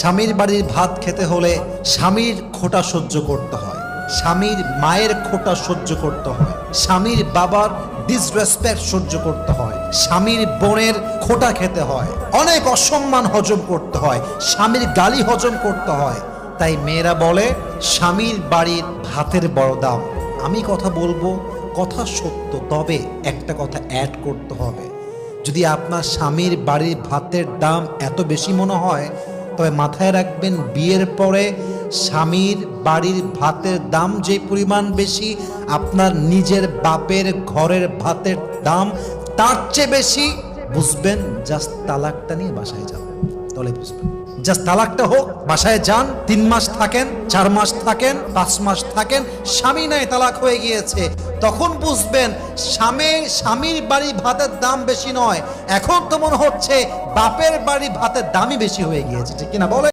স্বামীর বাড়ির ভাত খেতে হলে স্বামীর খোঁটা সহ্য করতে হয়, স্বামীর মায়ের খোঁটা সহ্য করতে হয়, স্বামীর বাবার ডিসরেসপেক্ট সহ্য করতে হয়, স্বামীর বোনের খোঁটা খেতে হয়, অনেক অসম্মান হজম করতে হয়, স্বামীর গালি হজম করতে হয়। তাই মেয়েরা বলে স্বামীর বাড়ির ভাতের বড় দাম। আমি কথা বলবো, কথা সত্য, তবে একটা কথা অ্যাড করতে হবে। যদি আপনার স্বামীর বাড়ির ভাতের দাম এত বেশি মনে হয়, তবে মাথায় রাখবেন বিয়ের পরে স্বামীর বাড়ির ভাতের দাম যে পরিমাণ বেশি, আপনার নিজের বাপের ঘরের ভাতের দাম তার চেয়ে বেশি। বুঝবেন, জাস্ট তালাকটা নিয়ে বাসায় যাবেন, তাহলে বুঝবেন। জাস্ট তালাকটা হোক, বাসায় যান, 3 মাস থাকেন, 4 মাস থাকেন, 5 মাস থাকেন, স্বামী নাই তালাক হয়ে গিয়েছে, তখন বুঝবেন স্বামীর বাড়ি ভাতের দাম বেশি নয়, এখন তো মনে হচ্ছে বাপের বাড়ি ভাতের দামই বেশি হয়ে গিয়েছে, ঠিক কিনা বলে?